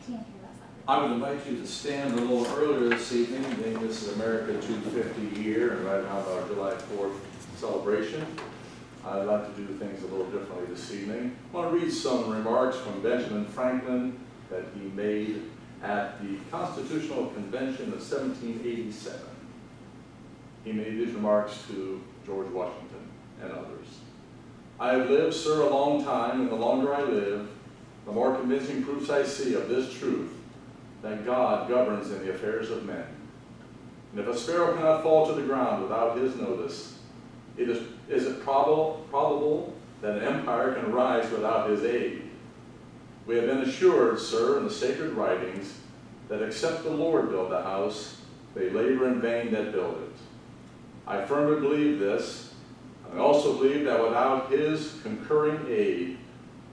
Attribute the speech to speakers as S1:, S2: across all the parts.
S1: can't hear that side.
S2: I would invite you to stand a little earlier this evening, being this is America 250 year and right now our July 4th celebration. I'd like to do things a little differently this evening. I want to read some remarks from Benjamin Franklin that he made at the Constitutional Convention of 1787. He made these remarks to George Washington and others. I have lived, sir, a long time, and the longer I live, the more convincing proofs I see of this truth, that God governs in the affairs of men. And if a sparrow cannot fall to the ground without his notice, is it probable that an empire can rise without his aid? We have been assured, sir, in the sacred writings, that except the Lord build the house, they labor in vain that build it. I firmly believe this, and I also believe that without his concurring aid,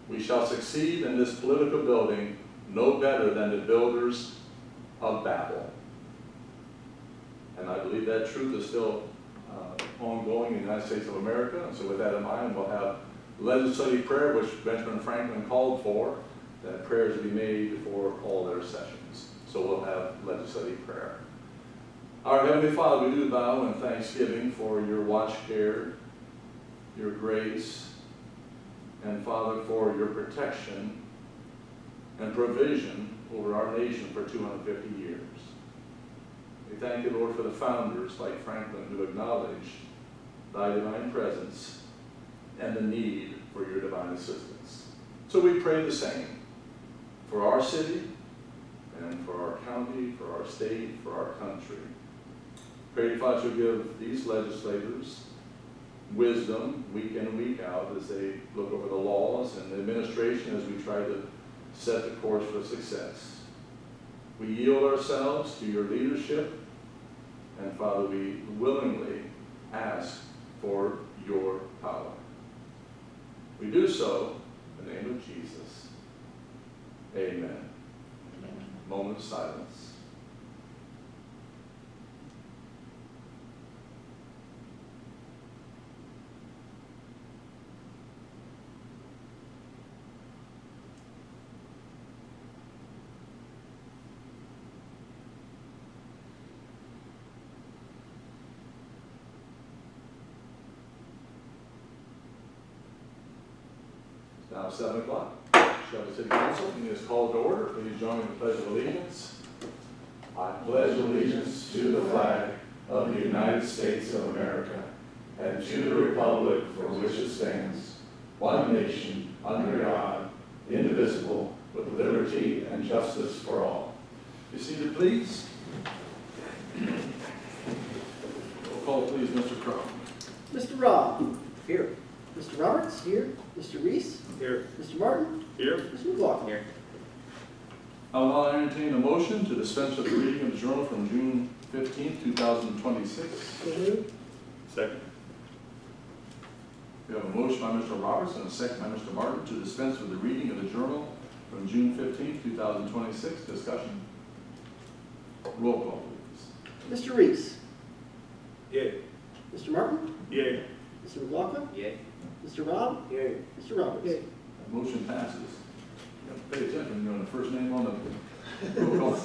S2: we shall succeed in this political building no better than the builders of Babel. And I believe that truth is still ongoing in the United States of America. And so with that in mind, we'll have legislative prayer, which Benjamin Franklin called for, that prayers be made before all their sessions. So we'll have legislative prayer. Our Heavenly Father, we do bow in thanksgiving for your watch care, your grace, and Father, for your protection and provision over our nation for 250 years. We thank you, Lord, for the founders like Franklin who acknowledged thy divine presence and the need for your divine assistance. So we pray the same for our city and for our county, for our state, for our country. Pray, Father, to give these legislators wisdom week in and week out as they look over the laws and the administration as we try to set the course for success. We yield ourselves to your leadership, and Father, we willingly ask for your power. We do so in the name of Jesus. Amen. Amen. Moment of silence. Now 7 o'clock. Shelby City Council, meeting is called to order. Please join me in the Pledge of Allegiance. I pledge allegiance to the flag of the United States of America and to the republic for which it stands, one nation, under God, indivisible, with liberty and justice for all. Be seated, please. Roll call, please, Mr. Crowe.
S3: Mr. Robb. Here. Mr. Roberts. Here. Mr. Reese.
S4: Here.
S3: Mr. Martin.
S4: Here.
S3: Mr. McLaughlin.
S4: Here.
S2: I'll entertain a motion to dispense with the reading of the journal from June 15, 2026.
S3: So moved.
S4: Second.
S2: We have a motion by Mr. Roberts and a second by Mr. Martin to dispense with the reading of the journal from June 15, 2026. Discussion. Roll call, please.
S3: Mr. Reese.
S4: Yay.
S3: Mr. Martin.
S4: Yay.
S3: Mr. McLaughlin.
S4: Yay.
S3: Mr. Robb.
S4: Yay.
S3: Mr. Roberts.
S2: That motion passes. You have to pay attention, you're on the first name on the roll call.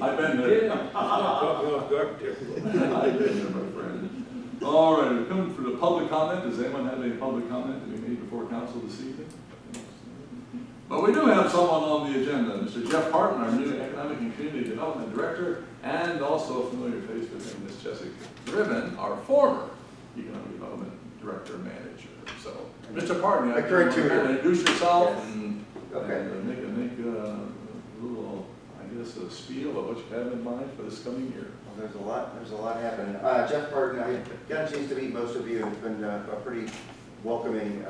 S2: I've been there. I've been there, my friend. All right, we're coming for the public comment. Does anyone have any public comment to be made before council this evening? But we do have someone on the agenda, Mr. Jeff Harton, our new Economic and Community Development Director, and also a familiar face with him, Ms. Jessica Driven, our former Economic Development Director and Manager. So, Mr. Harton, I
S5: Current tutor.
S2: introduce yourself
S5: Yes.
S2: and,
S5: Okay.
S2: and make a little, I guess, a spiel of what you have in mind for this coming year.
S5: Well, there's a lot happening. Jeff Barton, I got a chance to meet most of you. It's been a pretty welcoming,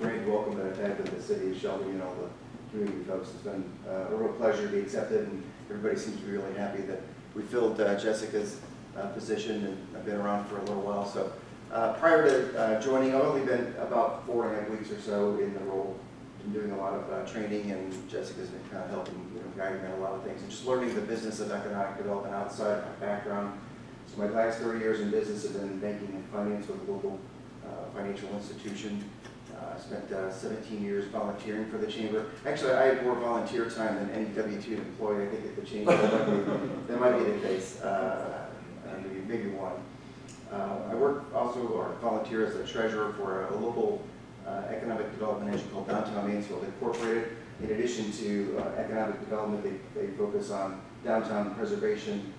S5: great welcome that I've had with the city of Shelby and all the community folks. It's been a real pleasure to be accepted, and everybody seems to be really happy that we filled Jessica's position, and I've been around for a little while. So prior to joining, I've only been about 4.5 weeks or so in the role. Been doing a lot of training, and Jessica's been kind of helping, guiding me on a lot of things, and just learning the business of economic development outside my background. So my last 30 years in business have been in banking and finance with a local financial institution. I spent 17 years volunteering for the chamber. Actually, I had more volunteer time than any W-2 employee, I think, at the chamber. That might be the case, maybe one. I work also, or volunteer as a treasurer for a local economic development entity called Downtown Mansfield Incorporated. In addition to economic development, they focus on downtown preservation,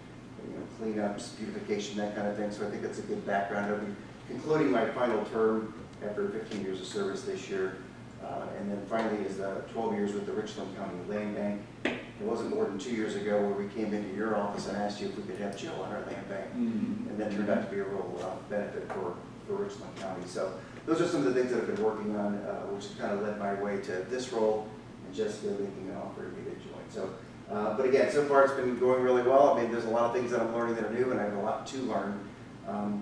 S5: cleanups, beautification, that kind of thing. So I think that's a good background. I'll be concluding my final term after 15 years of service this year. And then finally is 12 years with the Richland County Land Bank. It wasn't more than 2 years ago where we came into your office and asked you if we could have Jill on our land bank.
S2: Mm-hmm.
S5: And that turned out to be a real benefit for Richland County. So those are some of the things that I've been working on, which kind of led my way to this role, and Jessica making an offer to me to join. So, but again, so far it's been going really well. I mean, there's a lot of things that I'm learning that are new, and I have a lot to learn.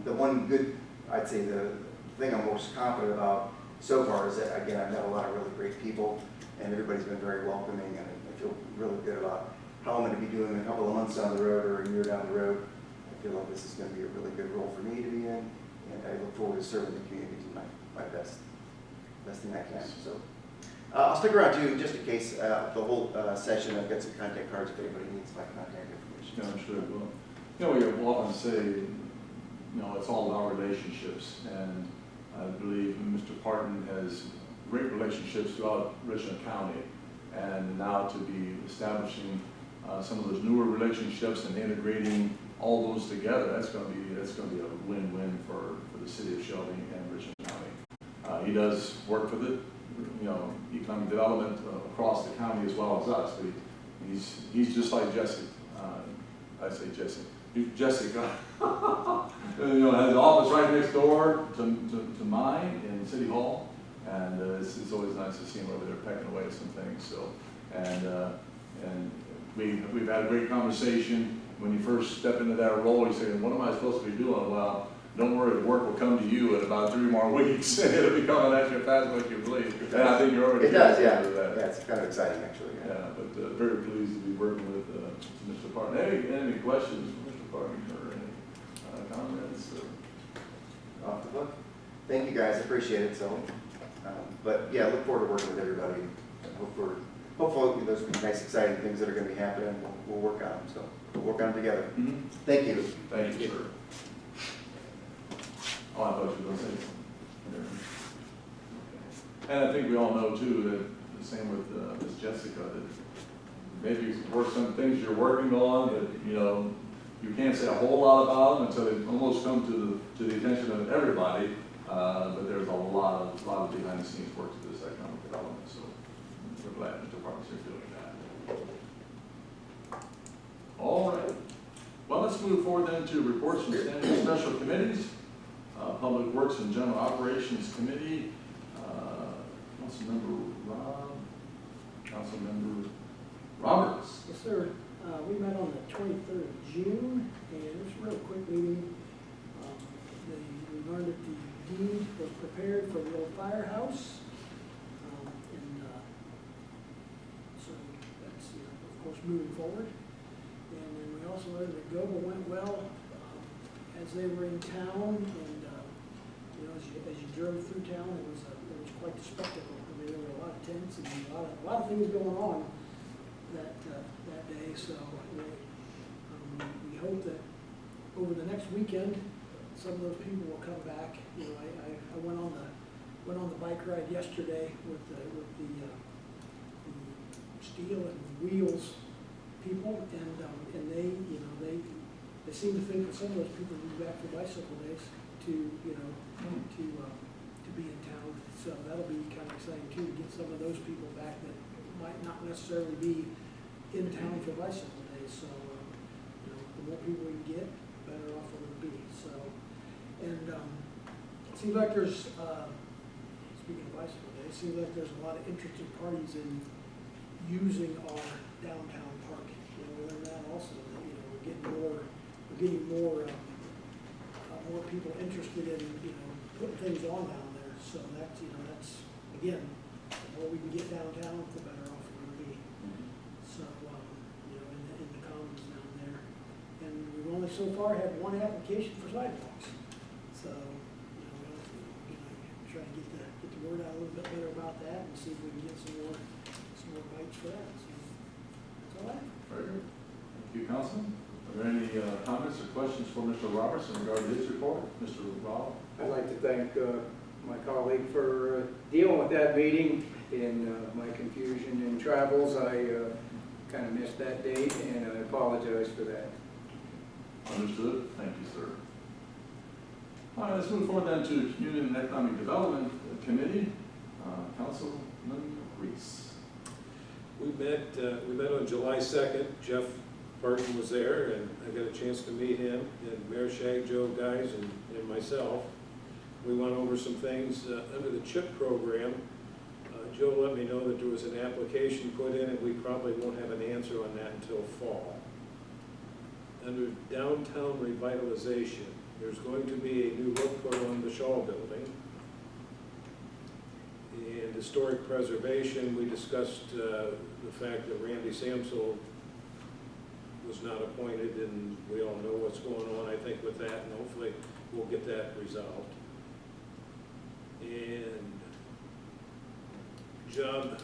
S5: The one good, I'd say the thing I'm most confident about so far is that, again, I've met a lot of really great people, and everybody's been very welcoming, and I feel really good about how I'm going to be doing a couple of months down the road or a year down the road. I feel like this is going to be a really good role for me to be in, and I look forward to serving the community to my best thing I can. So I'll stick around too, just in case the whole session. I've got some contact cards if anybody needs my contact information.
S2: Yeah, I'm sure. Well, we often say, it's all about relationships, and I believe Mr. Parton has great relationships throughout Richland County, and now to be establishing some of those newer relationships and integrating all those together, that's going to be a win-win for the city of Shelby and Richland County. He does work for the economic development across the county as well as us, but he's just like Jesse. I say Jesse. Jessica, has an office right next door to mine in City Hall, and it's always nice to see him over there pecking away at some things. So, and we've had a great conversation. When you first step into that role, you say, "What am I supposed to be doing?" Well, don't worry, the work will come to you in about 3 more weeks, and it'll be coming at you fast like you believe. And I think you're already.
S5: It does, yeah.
S2: That.
S5: Yeah, it's kind of exciting actually.
S2: Yeah, but very pleased to be working with Mr. Parton. Any questions for Mr. Parton or any comments?
S5: Off the hook. Thank you guys, I appreciate it. So, but yeah, look forward to working with everybody. Hopefully those will be nice, exciting things that are going to be happening. We'll work on them. So we'll work on them together.
S2: Mm-hmm.
S5: Thank you.
S2: Thank you, sir. Oh, I thought you were going to say something. And I think we all know too that the same with Miss Jessica, that maybe work some things you're working on that you can't say a whole lot about them until they almost come to the attention of everybody. But there's a lot of behind the scenes work to this economic development. So we're glad Mr. Parton's here doing that. All right. Well, let's move forward then to reports from standing special committees. Public Works and General Operations Committee. Councilmember Roberts.
S3: Yes, sir. We met on the 23rd of June, and it was a real quick meeting. We learned that the deed was prepared for the old firehouse. So that's, of course, moving forward. And then we also learned that GOBA went well as they were in town, and as you drove through town, it was quite the spectacle. I mean, there were a lot of tents and a lot of things going on that day. So we hope that over the next weekend, some of those people will come back. I went on the bike ride yesterday with the steel and wheels people, and they seem to think that some of those people move back for bicycle days to be in town. So that'll be kind of exciting too, to get some of those people back that might not necessarily be in town for bicycle days. So the more people we can get, the better off it will be. So, and it seems like there's speaking of bicycle days, it seems like there's a lot of interested parties in using our downtown park. We learned that also, that we're getting more people interested in putting things on down there. So that's again, the more we can get downtown, the better off we're going to be. So in the commons down there, and we've only so far had one application for sidewalks. So we're trying to get the word out a little about that and see if we can get some more bites for that. So that's all I have.
S2: Very good. Thank you, Councilman. Are there any comments or questions for Mr. Roberts in regard to his report? Mr. Rowell?
S1: I'd like to thank my colleague for dealing with that meeting. In my confusion in travels, I kind of missed that date, and I apologize for that.
S2: Understood. Thank you, sir. All right, let's move forward then to Community and Economic Development Committee. Councilman Reese.
S4: We met on July 2nd. Jeff Barton was there, and I got a chance to meet him, and Mayor Shag, Joe Guys, and myself. We went over some things under the CHIP program. Joe let me know that there was an application put in, and we probably won't have an answer on that until fall. Under downtown revitalization, there's going to be a new look put on the Shaw Building. And historic preservation, we discussed the fact that Randy Samsel was not appointed, and we all know what's going on, I think, with that, and hopefully we'll get that resolved. And job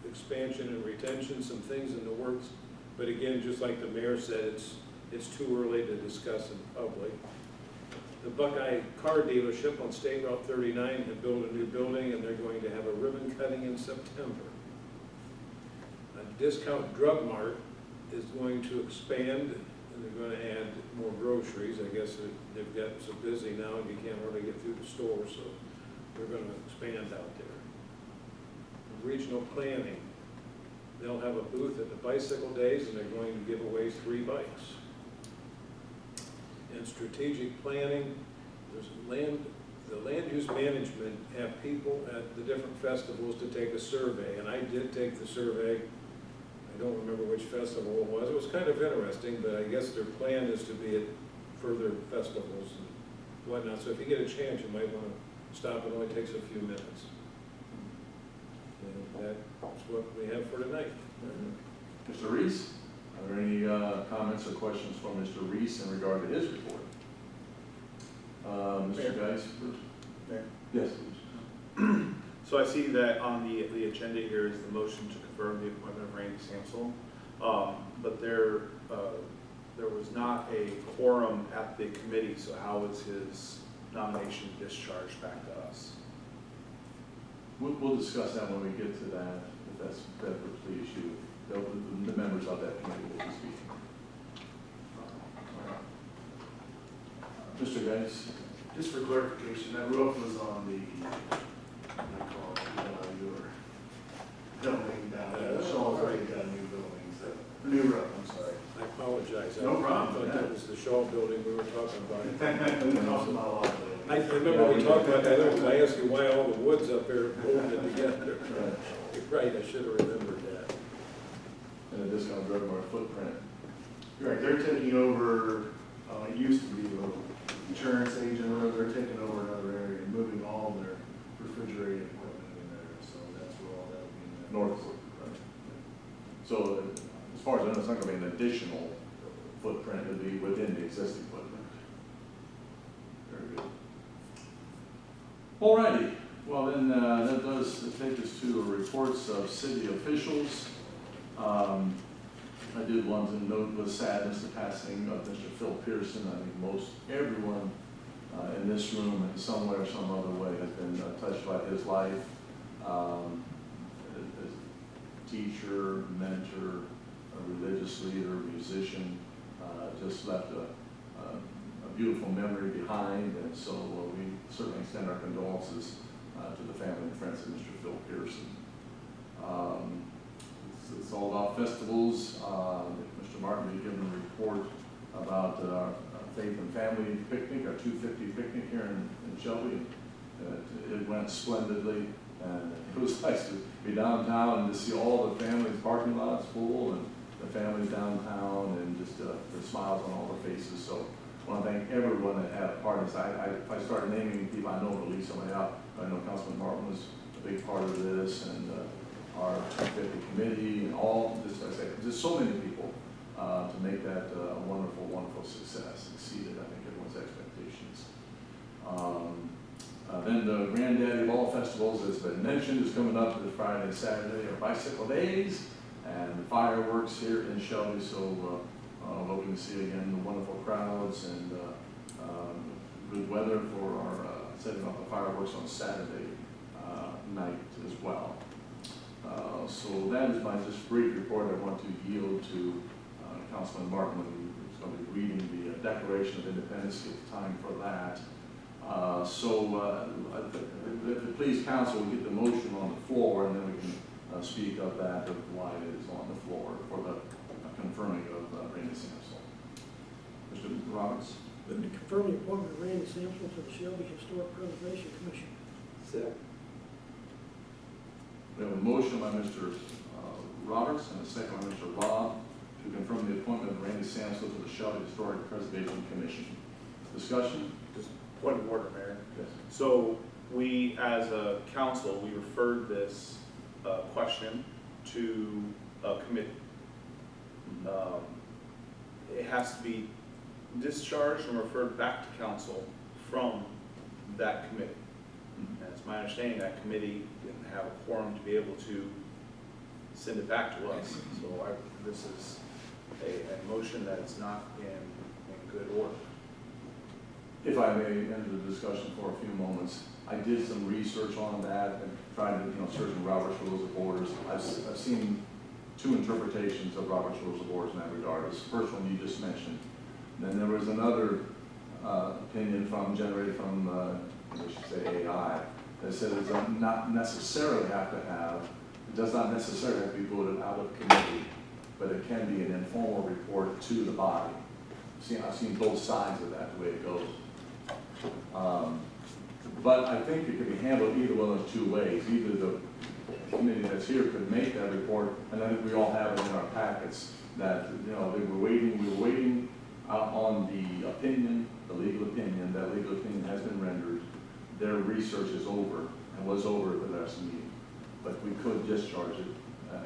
S4: expansion and retention, some things in the works, but again, just like the mayor said, it's too early to discuss in public. The Buckeye car dealership on State Route 39 had built a new building, and they're going to have a ribbon cutting in September. A discount drug mart is going to expand, and they're going to add more groceries. I guess they've gotten so busy now, and you can't really get through the store, so they're going to expand out there. Regional planning, they'll have a booth at the bicycle days, and they're going to give away 3 bikes. And strategic planning, there's the land use management have people at the different festivals to take a survey, and I did take the survey. I don't remember which festival it was. It was kind of interesting, but I guess their plan is to be at further festivals and whatnot. So if you get a chance, you might want to stop. It only takes a few minutes. And that's what we have for tonight.
S2: Mr. Reese, are there any comments or questions from Mr. Reese in regard to his report? Mr. Geis, first?
S6: Mayor.
S2: Yes, please.
S6: So I see that on the agenda here is the motion to confirm the appointment of Randy Samsel. But there was not a quorum at the committee, so how was his nomination discharged back to us?
S2: We'll discuss that when we get to that, if that's better, please. The members of that committee will be speaking. Mr. Geis?
S7: Just for clarification, that roof was on the, what do you call it, your building down there. Shaw's already got a new building, so, new roof, I'm sorry.
S4: I apologize.
S7: No problem.
S4: I thought that was the Shaw building we were talking about.
S7: We talked about a lot of it.
S4: I remember we talked about that, I asked you why all the wood's up there holding it together. You're right, I should have remembered that.
S2: And a discount drug mart footprint.
S7: Right, they're taking over, it used to be an insurance agent, or they're taking over another area and moving all their refrigerated equipment in there, so that's where all that will be in there.
S2: North, right? So as far as I know, it's not going to be an additional footprint, it'll be within the existing footprint. Very good. All righty, well then that does take us to reports of city officials. I did want to note with sadness the passing of Mr. Phil Pearson. I think most everyone in this room in some way or some other way has been touched by his life. As a teacher, mentor, a religious leader, musician, just left a beautiful memory behind, and so we certainly extend our condolences to the family and friends of Mr. Phil Pearson. It's all about festivals. Mr. Martin had given a report about our Faith and Family Picnic, our 250 picnic here in Shelby. It went splendidly, and it was nice to be downtown and to see all the families' parking lots full and the families downtown and just the smiles on all the faces. So I want to thank everyone that had a part in this. If I started naming people, I know to leave somebody out. I know Councilman Martin was a big part of this, and our 250 committee, and all, just like I said, just so many people to make that a wonderful, wonderful success. Exceeded, I think, everyone's expectations. Then the Granddaddy of all festivals, as been mentioned, is coming up this Friday and Saturday, are bicycle days, and fireworks here in Shelby, so hoping to see again the wonderful crowds and good weather for our setting off the fireworks on Saturday night as well. So that is my just brief report. I want to yield to Councilman Martin, who's going to be reading the Declaration of Independence. It's time for that. If it please council, we get the motion on the floor, and then we can speak of that, of why it is on the floor for the confirming of Randy Samsel. Mr. Roberts?
S3: Move to confirm the appointment of Randy Sampson to the Shelby Historic Preservation Commission.
S1: Second.
S2: We have a motion by Mr. Roberts and a second by Mr. Robb to confirm the appointment of Randy Samsel to the Shelby Historic Preservation Commission. Discussion?
S6: Just point of order, Mayor.
S2: Yes.
S6: So we, as a council, we referred this question to a committee. It has to be discharged and referred back to council from that committee. And it's my understanding that committee didn't have a quorum to be able to send it back to us. So this is a motion that is not in good order.
S2: If I may enter the discussion for a few moments, I did some research on that and tried to, search in Robert's Rules of Orders. I've seen two interpretations of Robert's Rules of Orders in that regard. The first one you just mentioned. Then there was another opinion generated from, I should say AI, that said it does not necessarily have to have, it does not necessarily have to be voted out of committee, but it can be an informal report to the body. I've seen both sides of that, the way it goes. But I think it could be handled either one of those two ways. Either the committee that's here could make that report, and I think we all have it in our packets, that, we were waiting on the opinion, the legal opinion. That legal opinion has been rendered. Their research is over, and was over at the last meeting. But we could discharge it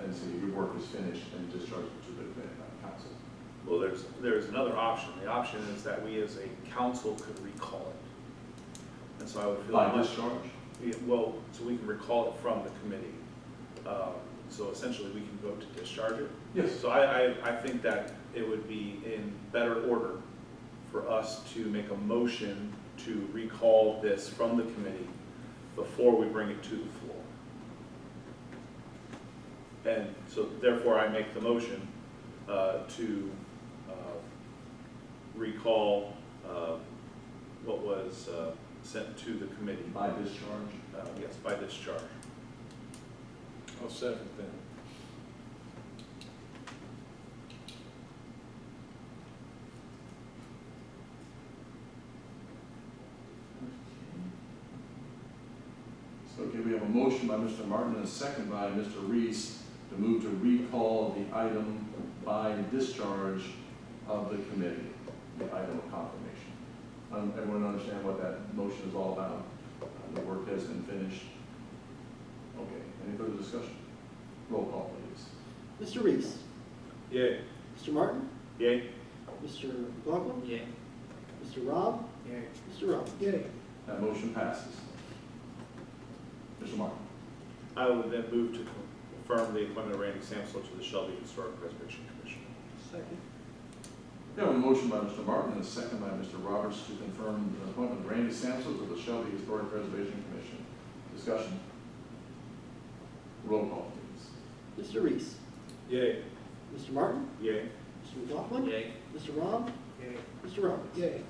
S2: and say your work is finished, and discharge it to the council.
S6: Well, there's another option. The option is that we as a council could recall it. And so I would feel
S2: By
S6: much,
S2: discharge?
S6: well, so we can recall it from the committee. So essentially we can vote to discharge it.
S2: Yes.
S6: So I think that it would be in better order for us to make a motion to recall this from the committee before we bring it to the floor. And so therefore I make the motion to recall what was sent to the committee.
S2: By discharge?
S6: Yes, by discharge.
S4: I'll second that.
S2: So, okay, we have a motion by Mr. Martin and a second by Mr. Reese to move to recall the item by discharge of the committee, the item of confirmation. Everyone understand what that motion is all about? The work has been finished. Okay, any further discussion? Roll call, please.
S8: Mr. Reese.
S4: Yay.
S8: Mr. Martin.
S6: Yay?
S8: Mr. McLaughlin.
S6: Yay.
S8: Mr. Robb.
S1: Yay.
S8: Mr. Roberts.
S3: Yay.
S2: That motion passes. Mr. Martin.
S6: I would then move to confirm the appointment of Randy Samsel to the Shelby Historic Preservation Commission.
S3: Second.
S2: We have a motion by Mr. Martin and a second by Mr. Roberts to confirm the appointment of Randy Samsel to the Shelby Historic Preservation Commission. Discussion. Roll call, please.
S8: Mr. Reese.
S4: Yay.
S8: Mr. Martin.
S6: Yay?
S8: Mr. McLaughlin.
S6: Yay.
S8: Mr. Robb.
S1: Yay.
S8: Mr. Roberts.
S3: Yay.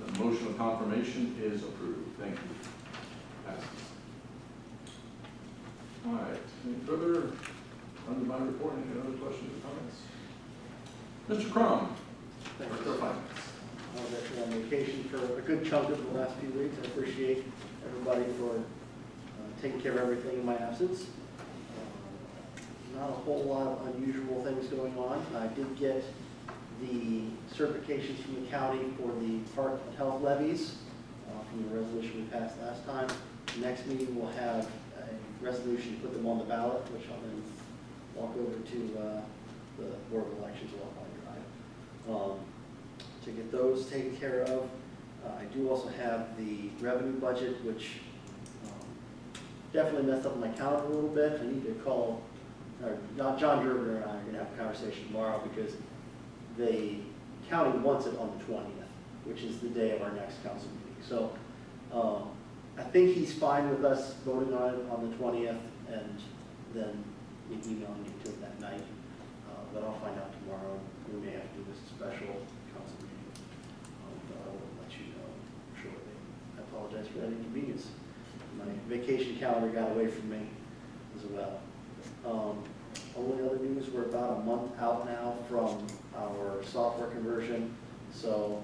S2: The motion of confirmation is approved. Thank you. Passes. All right, any further under my report, any other questions or comments? Mr. Crum, Director of Finance.
S8: I was actually on vacation for a good chunk of the last few weeks. I appreciate everybody for taking care of everything in my absence. Not a whole lot of unusual things going on. I did get the certifications from the county for the park and health levies from the resolution we passed last time. Next meeting we'll have a resolution to put them on the ballot, which I'll then walk over to the Board of Elections while I drive. To get those taken care of, I do also have the revenue budget, which definitely messed up my calendar a little bit. I need to call, or John Gerber and I are gonna have a conversation tomorrow because the county wants it on the 20th, which is the day of our next council meeting. So, I think he's fine with us voting on it on the 20th and then emailing it to him that night. But I'll find out tomorrow. We may have to do this special council meeting. But I will let you know shortly. I apologize for that inconvenience. My vacation calendar got away from me as well. Only other news, we're about a month out now from our software conversion. So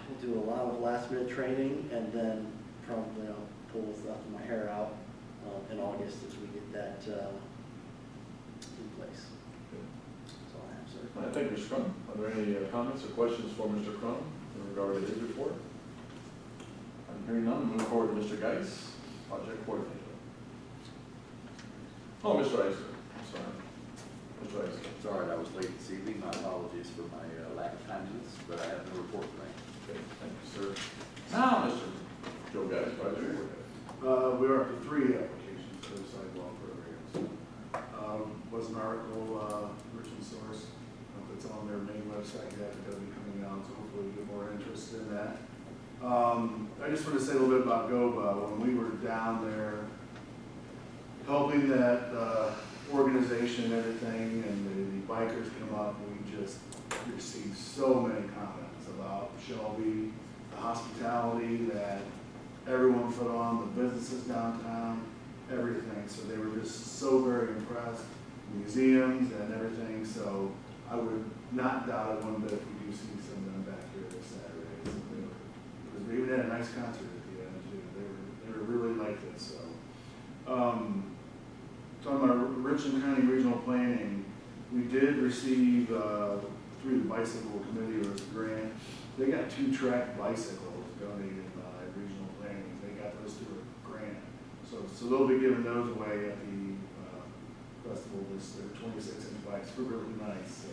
S8: we'll do a lot of last minute training and then probably I'll pull what's left of my hair out in August as we get that in place. That's all I have, sir.
S2: All right, thank you, Mr. Crum. Are there any comments or questions for Mr. Crum in regard to his report? I'm hearing none. Move forward to Mr. Geis, project coordinator. Oh, Mr. Ister, I'm sorry. Mr. Ister.
S9: It's all right, I was late this evening, my apologies for my lack of timeliness, but I have no report tonight.
S2: Okay, thank you, sir. Now, Mr. Joe Geis, project coordinator.
S7: We are up to 3 applications for the sidewalk programs. Was an article, Rich and Source, that's on their main website yet, it will be coming out, so hopefully we get more interest in that. I just want to say a little bit about GOBA. When we were down there helping that organization and everything, and the bikers come up, we just received so many comments about Shelby, the hospitality that everyone put on, the businesses downtown, everything. So they were just so very impressed, museums and everything. So I would not doubt it one bit if we do see some of them back here this Saturday. Because we even had a nice concert at the end too. They were really like this. So talking about Richland County Regional Planning, we did receive through the bicycle committee or a grant. They got 2-track bicycles donated by Regional Planning. They got those through a grant. So they'll be giving those away at the festival. They're 26-inch bikes. They're really nice. So,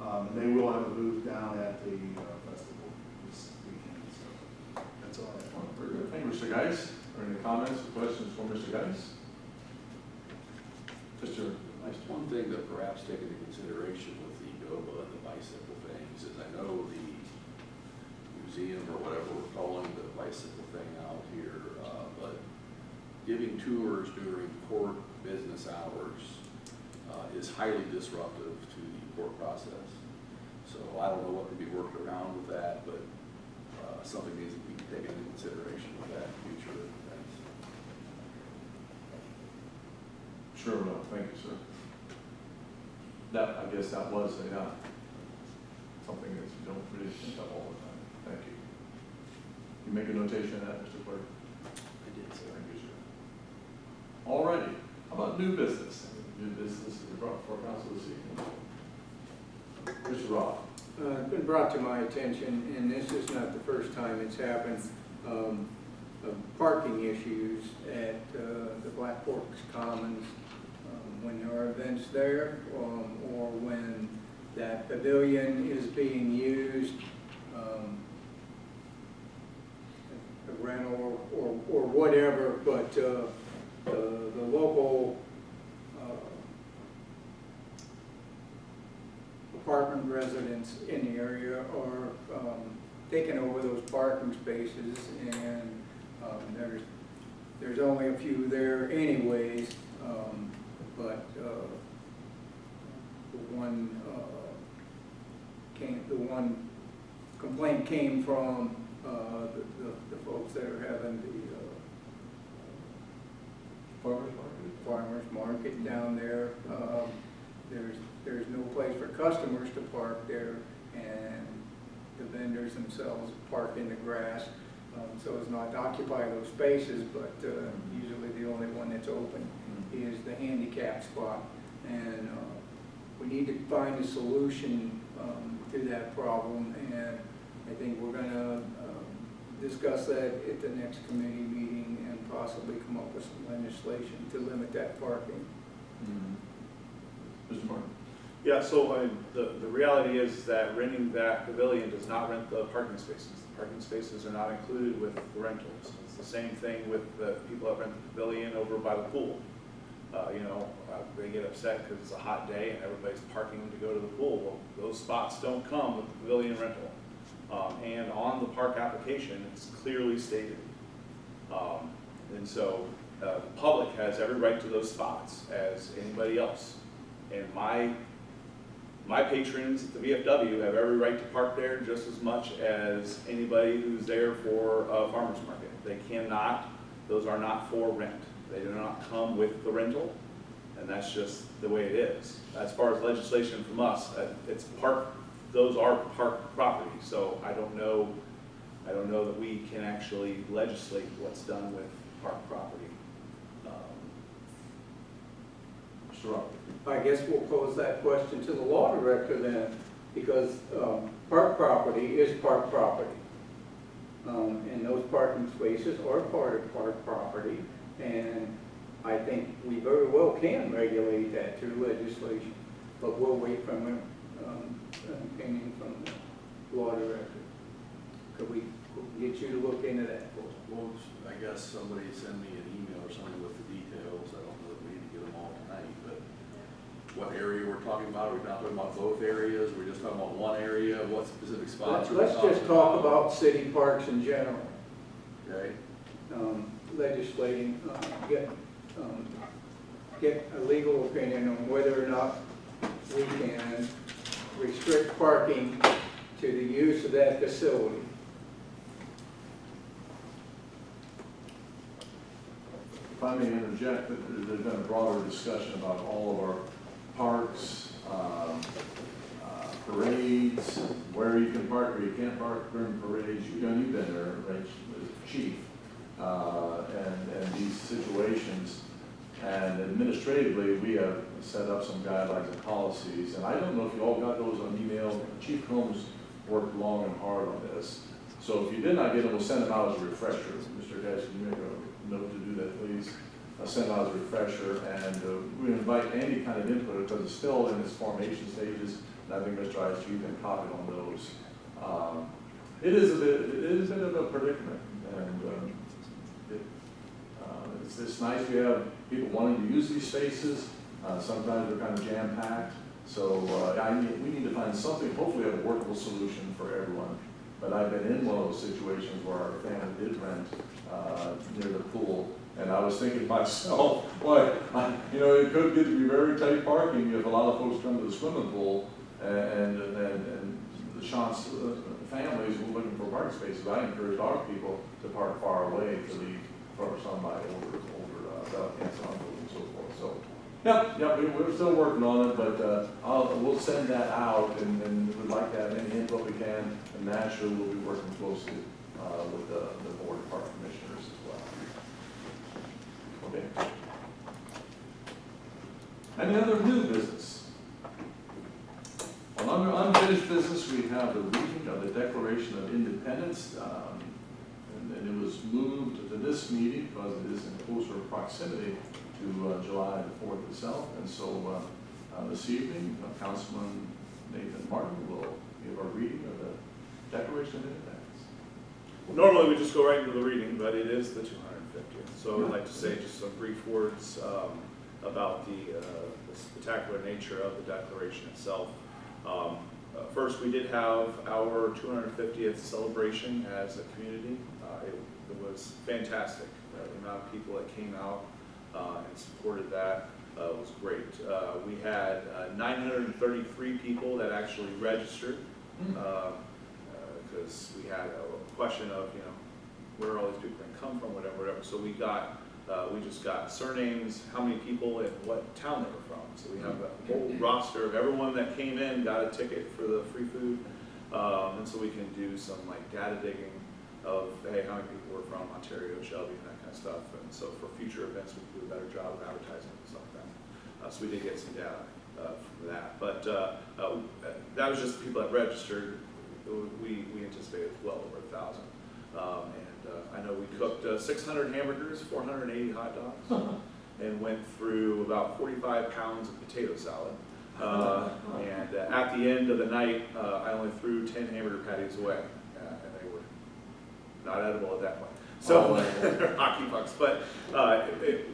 S7: and they will have a booth down at the festival this weekend. So that's all I have.
S2: Well, very good. Thank you, Mr. Geis. Are there any comments or questions for Mr. Geis? Mr. Ister.
S9: One thing that perhaps take into consideration with the GOBA and the bicycle things is I know the museum or whatever we're calling the bicycle thing out here, but giving tours during court business hours is highly disruptive to the court process. So I don't know what can be worked around with that, but something needs to be taken into consideration with that in future events.
S2: Sure will. Thank you, sir. That, I guess that was something that you don't really think of all the time. Thank you. You make a notation of that, Mr. Clerk?
S8: I did, sir.
S2: Thank you, sir. All righty. How about new business? New business is brought before council this evening. Mr. Roth.
S1: It's been brought to my attention, and this is not the first time it's happened, of parking issues at the Black Forks Commons when there are events there, or when that pavilion is being used, a rental or whatever, but the local apartment residents in the area are taking over those parking spaces, and there's only a few there anyways, but the one complaint came from the folks that are having the farmers market down there. There's no place for customers to park there, and the vendors themselves park in the grass, so as not to occupy those spaces, but usually the only one that's open is the handicap spot. And we need to find a solution to that problem, and I think we're going to discuss that at the next committee meeting and possibly come up with some legislation to limit that parking.
S2: Mr. Martin.
S6: Yeah, so the reality is that renting that pavilion does not rent the parking spaces. The parking spaces are not included with the rentals. It's It's the same thing with the people that rent the pavilion over by the pool. They get upset because it's a hot day and everybody's parking to go to the pool. Well, those spots don't come with the pavilion rental. And on the park application, it's clearly stated. And so the public has every right to those spots as anybody else. And my patrons at the VFW have every right to park there just as much as anybody who's there for a farmer's market. They cannot, those are not for rent. They do not come with the rental, and that's just the way it is. As far as legislation from us, it's park, those are park property, so I don't know that we can actually legislate what's done with park property.
S2: Mr. Rock?
S1: I guess we'll pose that question to the law director then, because park property is park property. And those parking spaces are part of park property, and I think we very well can regulate that through legislation, but we'll wait from an opinion from the law director. Could we get you to look into that?
S9: Well, I guess somebody send me an email or something with the details. I don't know that we need to get them all tonight, but what area we're talking about? Are we not talking about both areas? We're just talking about one area? What specific spots are we
S1: Let's
S9: talking
S1: just talk about city parks in general.
S9: Okay.
S1: Legislating, get a legal opinion on whether or not we can restrict parking to the use of that facility.
S2: If I may interject, there's been a broader discussion about all of our parks, parades, where you can park, where you can't park during parades. You've been there, right, Chief, and these situations. And administratively, we have set up some guidelines and policies, and I don't know if you all got those on email. Chief Combs worked long and hard on this. So if you did not get them, we'll send them out as a refresher. Mr. Dash, can you make a note to do that, please? Send out as a refresher, and we invite any kind of input because it's still in its formation stages. And I think Mr. Ice, you can comment on those. It is a bit of a predicament, and it's nice we have people wanting to use these spaces. Sometimes they're kind of jam-packed. So we need to find something, hopefully a workable solution for everyone. But I've been in one of those situations where our family did rent near the pool. And I was thinking to myself, boy, it could get to be very tight parking if a lot of folks come to the swimming pool and the Sean's families were looking for parking spaces. I encourage our people to park far away for some of my older applicants and so forth. So, yeah, we're still working on it, but we'll send that out, and we'd like to have any input we can. And naturally, we'll be working closely with the board of park commissioners as well. Okay. Any other new business? Well, under unfinished business, we have the reading of the Declaration of Independence, and it was moved to this meeting because it is in closer proximity to July the 4th itself. And so this evening, Councilman Nathan Martin will give a reading of the Declaration of Independence.
S6: Normally we just go right into the reading, but it is the 250th. So I'd like to say just some brief words about the spectacular nature of the Declaration itself. First, we did have our 250th celebration as a community. It was fantastic. The amount of people that came out and supported that was great. We had 933 people that actually registered because we had a question of, where all these people can come from, whatever. So we just got surnames, how many people and what town they were from. So we have a whole roster of everyone that came in, got a ticket for the free food. And so we can do some data digging of, hey, how many people were from Ontario, Shelby, and that kind of stuff. And so for future events, we can do a better job of advertising and stuff like that. So we did get some data from that. But that was just the people that registered. We anticipated well over 1,000. I know we cooked 600 hamburgers, 480 hot dogs, and went through about 45 pounds of potato salad. And at the end of the night, I only threw 10 hamburger patties away, and they were not edible at that point. So, hockey pucks, but it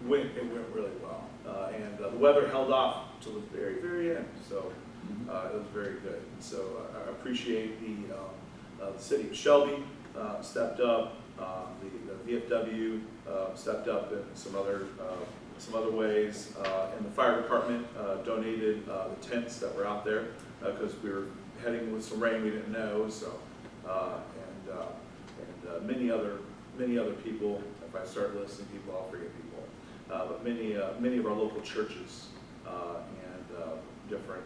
S6: went really well. And the weather held off till the very, very end, so it was very good. So I appreciate the city of Shelby stepped up, the VFW stepped up in some other ways, and the fire department donated the tents that were out there because we were heading with some rain we didn't know. So and many other people. If I start listing people, I'll forget people. But many of our local churches and different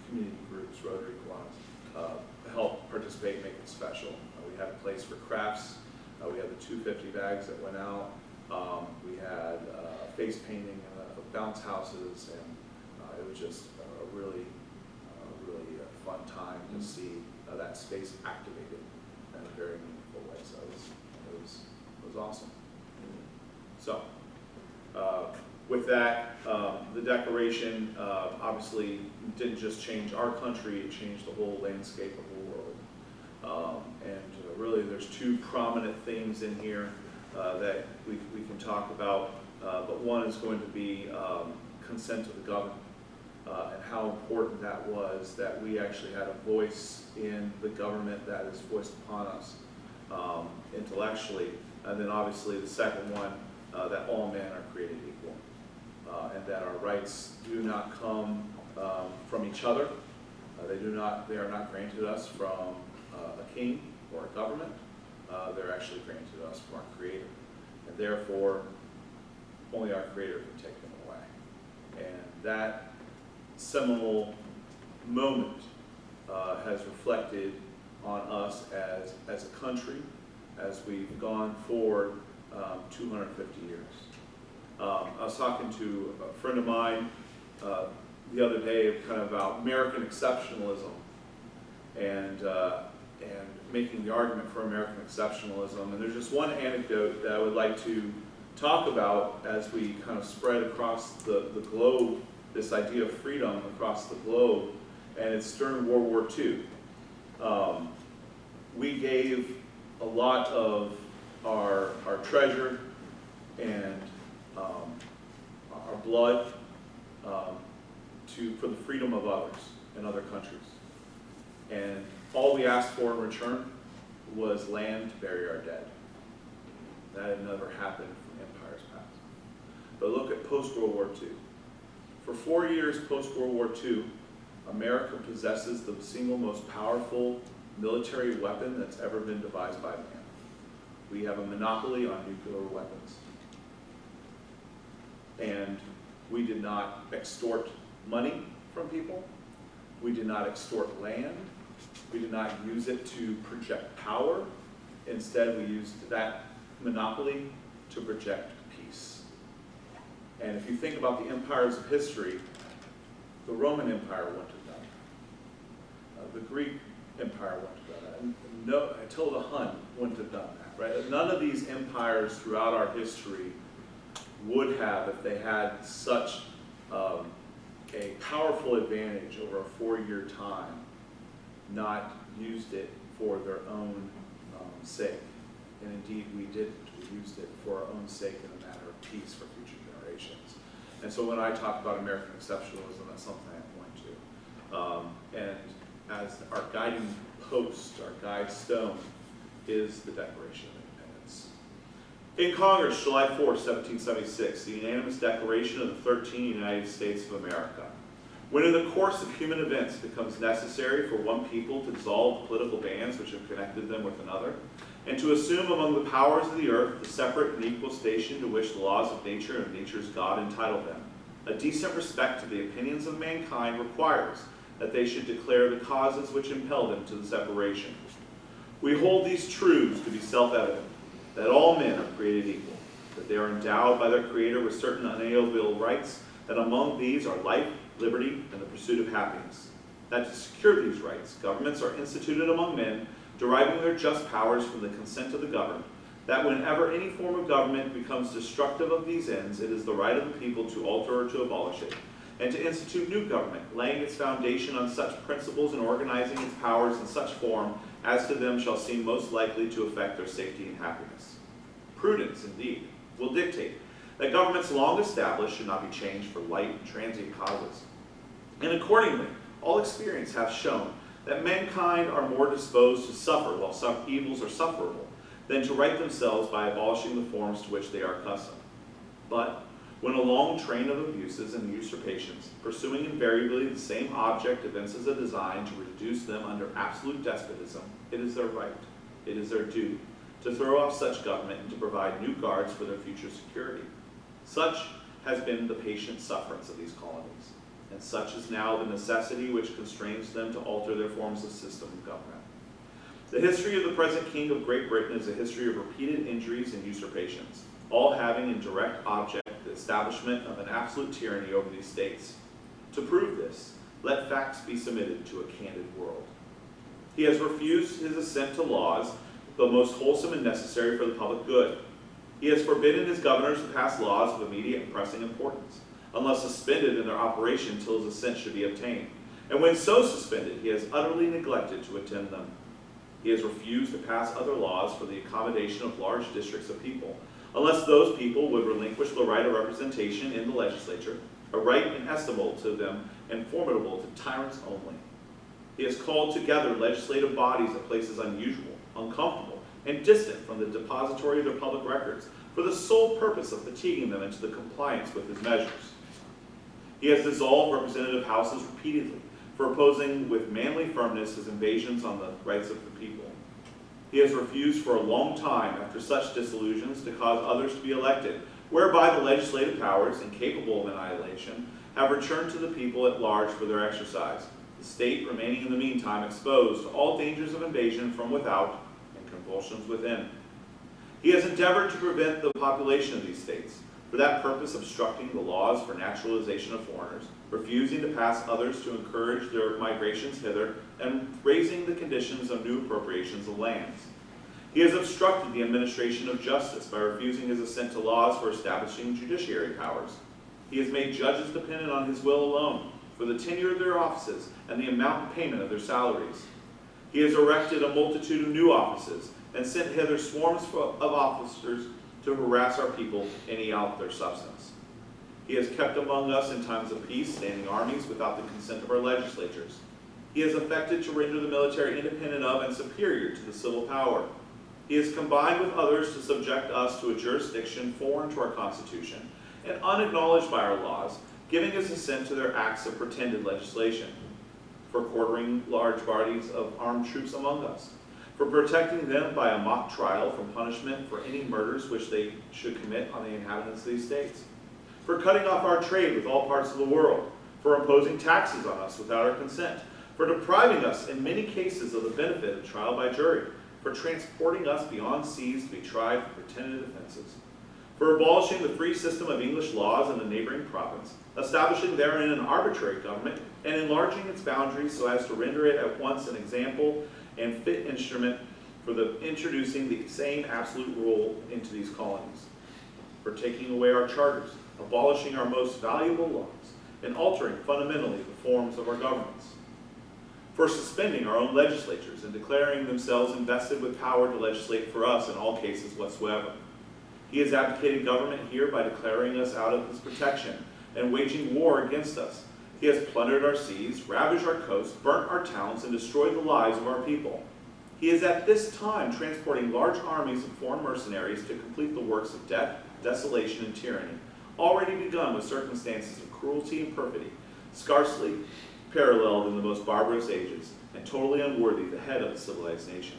S6: community groups, Rotary Clubs, help participate and make it special. We had a place for crafts. We had the 250 bags that went out. We had face painting of bounce houses, and it was just a really fun time to see that space activated in a very meaningful way. So it was awesome. So with that, the declaration obviously didn't just change our country; it changed the whole landscape of the world. And really, there's two prominent themes in here that we can talk about. But one is going to be consent of the governed, and how important that was, that we actually had a voice in the government that is voiced upon us intellectually. And then obviously the second one, that all men are created equal, and that our rights do not come from each other. They are not granted us from a king or a government. They're actually granted us from our Creator. And therefore, only our Creator can take them away. And that seminal moment has reflected on us as a country as we've gone forward 250 years. I was talking to a friend of mine the other day kind of about American exceptionalism and making the argument for American exceptionalism. And there's just one anecdote that I would like to talk about as we kind of spread across the globe, this idea of freedom across the globe, and it's during World War II. We gave a lot of our treasure and our blood for the freedom of others in other countries. And all we asked for in return was land to bury our dead. That had never happened from empires past. But look at post-World War II. For 4 years post-World War II, America possesses the single most powerful military weapon that's ever been devised by man. We have a monopoly on nuclear weapons. And we did not extort money from people. We did not extort land. We did not use it to project power. Instead, we used that monopoly to project peace. And if you think about the empires of history, the Roman Empire wouldn't have done that. The Greek Empire wouldn't have done that. No, Attila the Hun wouldn't have done that, right? None of these empires throughout our history would have, if they had such a powerful advantage over a 4-year time, not used it for their own sake. And indeed, we didn't. We used it for our own sake in a matter of peace for future generations. And so when I talk about American exceptionalism, that's something I point to. And as our guiding post, our guide stone, is the Declaration of Independence. In Congress, July 4, 1776, the unanimous declaration of the 13 United States of America. When in the course of human events it becomes necessary for one people to dissolve the political bands which have connected them with another, and to assume among the powers of the earth the separate and equal station to which the laws of nature and nature's God entitle them, a decent respect to the opinions of mankind requires that they should declare the causes which impel them to the separation. We hold these truths to be self-evident, that all men are created equal, that they are endowed by their Creator with certain unalienable rights, that among these are life, liberty, and the pursuit of happiness. That to secure these rights, governments are instituted among men, deriving their just powers from the consent of the governed, that whenever any form of government becomes destructive of these ends, it is the right of the people to alter or to abolish it, and to institute new government, laying its foundation on such principles and organizing its powers in such form as to them shall seem most likely to affect their safety and happiness. Prudence, indeed, will dictate that governments long established should not be changed for light and transient causes. And accordingly, all experience hath shown that mankind are more disposed to suffer while some evils are sufferable than to right themselves by abolishing the forms to which they are accustomed. But when a long train of abuses and usurpations, pursuing invariably the same object, evinces a design to reduce them under absolute despotism, it is their right, it is their duty, to throw off such government and to provide new guards for their future security. Such has been the patient sufferance of these colonies, and such is now the necessity which constrains them to alter their forms of system of government. The history of the present King of Great Britain is a history of repeated injuries and usurpations, all having in direct object the establishment of an absolute tyranny over these states. To prove this, let facts be submitted to a candid world. He has refused his assent to laws, though most wholesome and necessary for the public good. He has forbidden his governors to pass laws of immediate and pressing importance, unless suspended in their operation till his assent should be obtained. And when so suspended, he has utterly neglected to attend them. He has refused to pass other laws for the accommodation of large districts of people, unless those people would relinquish the right of representation in the legislature, a right inestimable to them and formidable to tyrants only. He has called together legislative bodies at places unusual, uncomfortable, and distant from the depository of their public records, for the sole purpose of fatiguing them into the compliance with his measures. He has dissolved representative houses repeatedly, for opposing with manly firmness his invasions on the rights of the people. He has refused for a long time, after such dissolutions, to cause others to be elected, whereby the legislative powers, incapable of annihilation, have returned to the people at large for their exercise, the state remaining in the meantime exposed to all dangers of invasion from without and convulsions within. He has endeavored to prevent the population of these states, for that purpose obstructing the laws for naturalization of foreigners, refusing to pass others to encourage their migrations hither, and raising the conditions of new appropriations of lands. He has obstructed the administration of justice by refusing his assent to laws for establishing judiciary powers. He has made judges dependent on his will alone for the tenure of their offices and the amount and payment of their salaries. He has erected a multitude of new offices and sent hither swarms of officers to harass our people and eat out their substance. He has kept among us in times of peace standing armies without the consent of our legislatures. He has affected to render the military independent of and superior to the civil power. He has combined with others to subject us to a jurisdiction foreign to our Constitution and unacknowledged by our laws, giving his assent to their acts of pretended legislation, for quartering large bodies of armed troops among us, for protecting them by a mock trial from punishment for any murders which they should commit on the inhabitants of these states, for cutting off our trade with all parts of the world, for imposing taxes on us without our consent, for depriving us in many cases of the benefit of trial by jury, for transporting us beyond seas to be tried for pretended offenses, for abolishing the free system of English laws in the neighboring province, establishing therein an arbitrary government, and enlarging its boundaries so as to render it at once an example and fit instrument for the introducing the same absolute rule into these colonies, for taking away our charters, abolishing our most valuable laws, and altering fundamentally the forms of our governments, for suspending our own legislatures and declaring themselves invested with power to legislate for us in all cases whatsoever. He has abdicated government here by declaring us out of his protection and waging war against us. He has plundered our seas, ravaged our coasts, burnt our towns, and destroyed the lives of our people. He is at this time transporting large armies of foreign mercenaries to complete the works of death, desolation, and tyranny, already begun with circumstances of cruelty and perfidy, scarcely paralleled in the most barbarous ages, and totally unworthy the head of a civilized nation.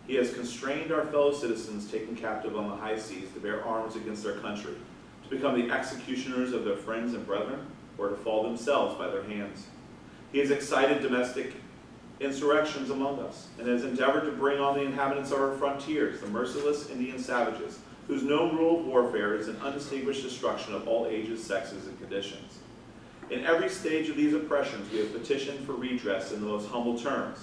S6: He has constrained our fellow citizens taken captive on the high seas to bear arms against their country, to become the executioners of their friends and brethren, or to fall themselves by their hands. He has excited domestic insurrections among us, and has endeavored to bring on the inhabitants of our frontiers, the merciless Indian savages, whose known rule of warfare is an undistinguished destruction of all ages, sexes, and conditions. In every stage of these oppressions, we have petitioned for redress in the most humble terms.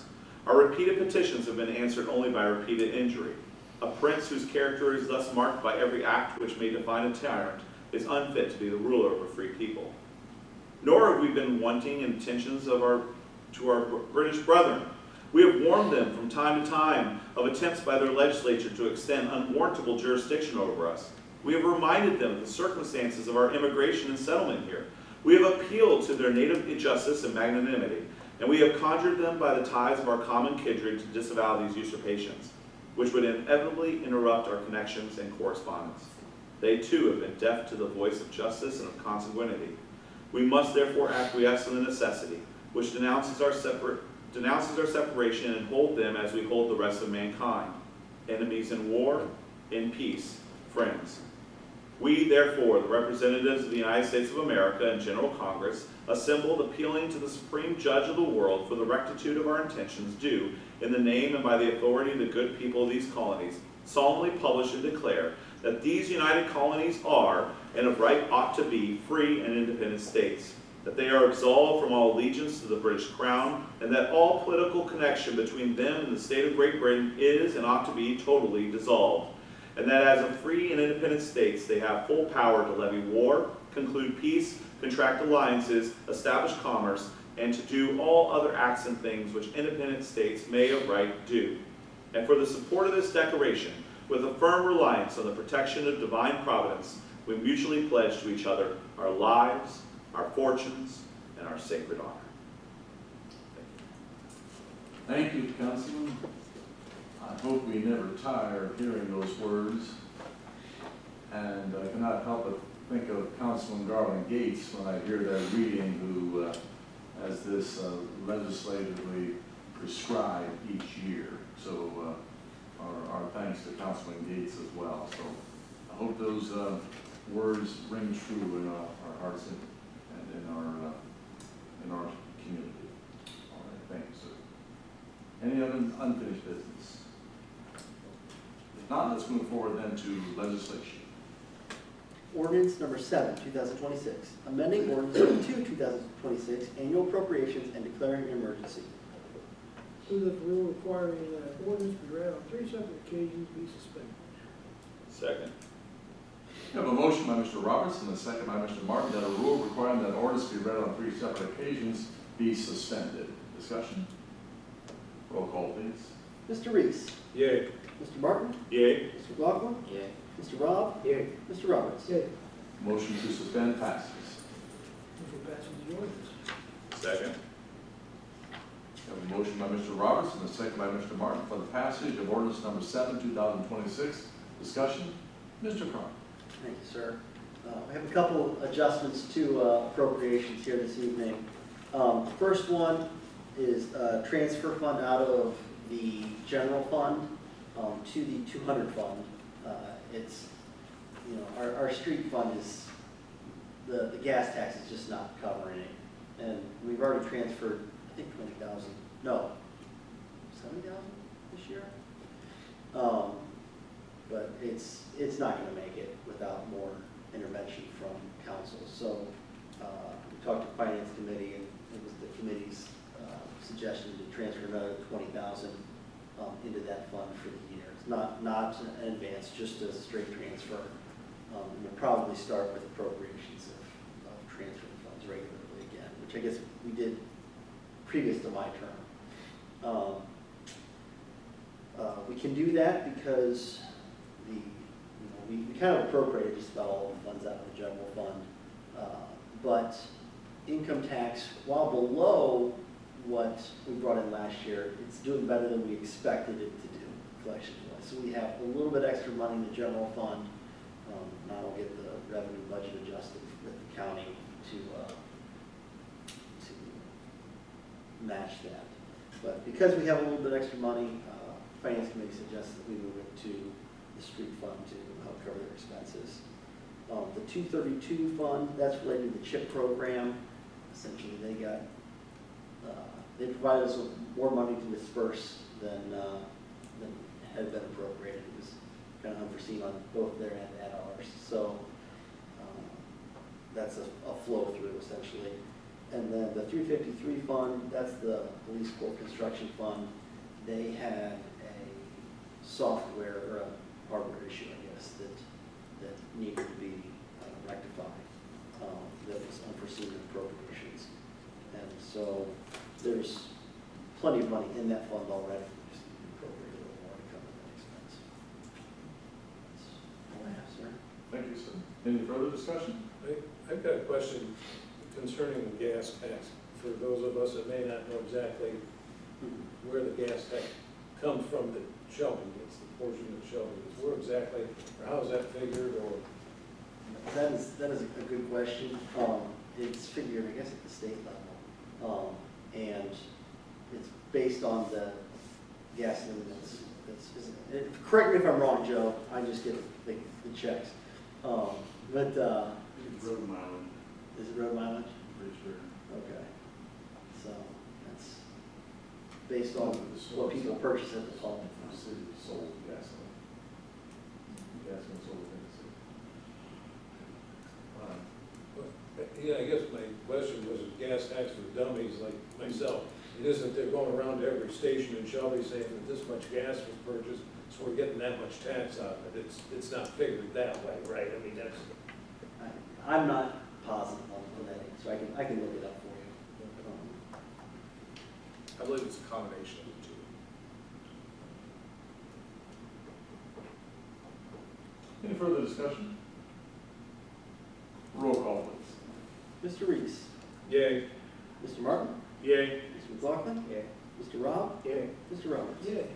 S6: Our repeated petitions have been answered only by repeated injury. A prince whose character is thus marked by every act which may define a tyrant is unfit to be the ruler of a free people. Nor have we been wanting in attentions to our British brethren, We have warned them from time to time of attempts by their legislature to extend unwarrantable jurisdiction over us. We have reminded them of the circumstances of our immigration and settlement here. We have appealed to their native justice and magnanimity, and we have conjured them by the ties of our common kindred to disavow these usurpations, which would inevitably interrupt our connections and correspondence. They too have been deaf to the voice of justice and of consanguinity. We must therefore acquiesce in the necessity, which denounces our separation and hold them as we hold the rest of mankind, enemies in war, in peace, friends. We, therefore, the representatives of the United States of America and General Congress, assembled appealing to the Supreme Judge of the world for the rectitude of our intentions, do, in the name and by the authority of the good people of these colonies, solemnly publish and declare that these united colonies are, and of right ought to be, free and independent states, that they are absolved from all allegiance to the British Crown, and that all political connection between them and the state of Great Britain is and ought to be totally dissolved, and that as a free and independent states they have full power to levy war, conclude peace, contract alliances, establish commerce, and to do all other acts and things which independent states may of right do. And for the support of this declaration, with a firm reliance on the protection of divine providence, we mutually pledge to each other our lives, our fortunes, and our sacred honor.
S2: Thank you, Councilman. I hope we never tire of hearing those words. And I cannot help but think of Councilman Garland Gates when I hear that reading, who has this legislatively prescribed each year. So our thanks to Councilman Gates as well. So I hope those words ring true in our hearts and in our community. All right, thank you, sir. Any other unfinished business? If not, let's move forward then to legislation.
S8: Ordinance number 7, 2026, amending ordinance number 2, 2026, annual appropriations and declaring an emergency.
S3: Move that the rule requiring that ordinance be read on 3 separate occasions be suspended.
S6: Second.
S2: We have a motion by Mr. Roberts and a second by Mr. Martin that a rule requiring that ordinance be read on 3 separate occasions be suspended. Discussion? Roll call, please.
S8: Mr. Reese.
S4: Yay.
S8: Mr. Martin.
S6: Yay.
S8: Mr. McLaughlin.
S9: Yay.
S8: Mr. Rob.
S3: Yay.
S8: Mr. Roberts.
S3: Yay.
S2: Motion to suspend passes.
S3: Move for passage of the ordinance.
S6: Second.
S2: We have a motion by Mr. Roberts and a second by Mr. Martin for the passage of ordinance number 7, 2026. Discussion? Mr. Carr.
S8: Thank you, sir. We have a couple adjustments to appropriations here this evening. The first one is transfer fund out of the general fund to the 200 fund. It's, you know, our street fund is, the gas tax is just not covering it. And we've already transferred, I think 20,000, no, 70,000 this year? But it's not gonna make it without more intervention from council. So, we talked to finance committee, and it was the committee's suggestion to transfer another 20,000 into that fund for the year. It's not an advance, just a straight transfer. And we'll probably start with appropriations of transferring funds regularly again, which I guess we did previous to my term. We can do that because we kind of appropriated just about all the funds out of the general fund. But income tax, while below what we brought in last year, it's doing better than we expected it to do collections-wise. So we have a little bit extra money in the general fund. Now we'll get the revenue budget adjusted with the county to match that. But because we have a little bit extra money, finance committee suggests that we move it to the street fund to help cover their expenses. The 232 fund, that's related to the CHIP program. Essentially, they provided us with more money to disperse than had been appropriated. It was kind of unforeseen on both their end and ours. So that's a flow through essentially. And then the 353 fund, that's the police court construction fund. They had a software or a hardware issue, I guess, that needed to be rectified. That was unforeseen in appropriations. And so there's plenty of money in that fund already. Just appropriate a little more to cover that expense. That's all I have, sir.
S2: Thank you, sir. Any further discussion?
S4: I've got a question concerning the gas tax. For those of us that may not know exactly where the gas tax comes from that Shelby gets, the portion that Shelby gets, where exactly, or how is that figured, or?
S8: That is a good question. It's figured, I guess, at the state level. And it's based on the gasoline correct me if I'm wrong, Joe, I just get the checks. But,
S7: It's road mileage,
S8: is it road mileage?
S7: pretty sure.
S8: Okay. So that's based on what people purchase at the pump.
S2: The city sold gasoline. Gasoline sold in the city.
S4: Yeah, I guess my question was, gas tax for dummies like myself. It isn't they're going around to every station in Shelby saying that this much gas was purchased, so we're getting that much tax out of it. It's not figured that way, right? I mean, that's.
S8: I'm not positive on that, so I can look it up for you.
S6: I believe it's a combination of the two.
S2: Any further discussion? Roll call, please.
S8: Mr. Reese,
S4: Yay.
S8: Mr. Martin,
S4: Yay.
S8: Mr. McLaughlin,
S1: Yeah.
S8: Mr. Rob,
S1: Yeah.
S8: Mr. Roberts.
S4: Yay.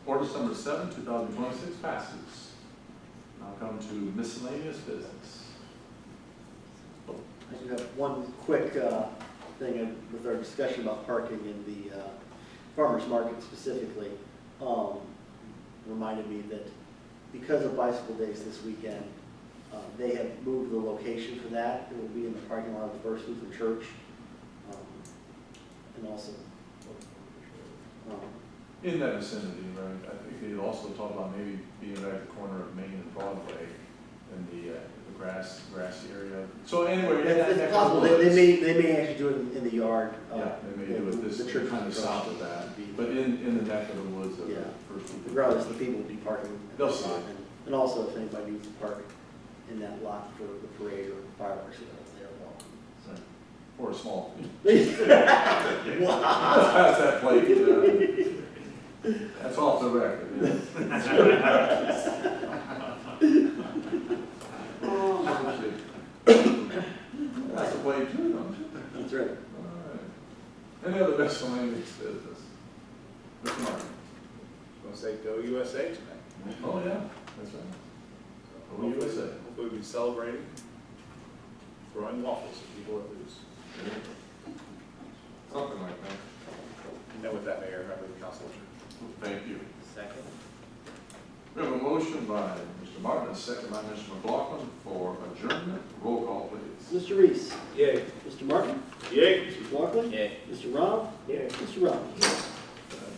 S2: Ordinance number 7, 2026 passes. Now come to miscellaneous business.
S8: I do have one quick thing with our discussion about parking in the farmer's market specifically. Reminded me that because of bicycle days this weekend, they have moved the location for that. It will be in the parking lot of the First Lutheran Church. And also,
S2: In that vicinity, right, I think they also talked about maybe being right at the corner of Main and Broadway in the grassy area. So anyway.
S8: it's possible, they may actually do it in the yard.
S2: Yeah, they may do it this,
S8: the church
S2: kind of south of that, but in the neck of the woods of the
S8: Yeah.
S2: First Lutheran.
S8: Regardless, the people will be parking. at
S2: They'll
S8: the
S2: see
S8: lot.
S2: it.
S8: And also, if anybody needs to park in that lot for the parade or fireworks, they're welcome.
S2: Or a small.
S8: Wow.
S2: Pass that plate. That's off the record. Yeah. That's the plate too, don't you?
S8: That's right.
S2: All right. Any other miscellaneous business? Mr. Martin?
S6: I'm gonna say go USA tonight.
S2: Oh, yeah, that's right. Go USA.
S6: Hopefully we'll be celebrating, throwing waffles at people that lose.
S2: Something like that.
S6: And with that, Mayor, I believe Council adjourned.
S2: Thank you.
S6: Second.
S2: We have a motion by Mr. Martin, and a second by Mr. McLaughlin for adjournment. Roll call, please.
S8: Mr. Reese,
S4: Yay.
S8: Mr. Martin,
S4: Yay.
S8: Mr. McLaughlin,
S6: Yay.
S8: Mr. Rob,
S4: Yay.
S8: Mr. Roberts.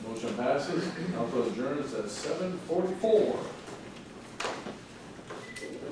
S2: Motion passes. Council adjourns at 7:44.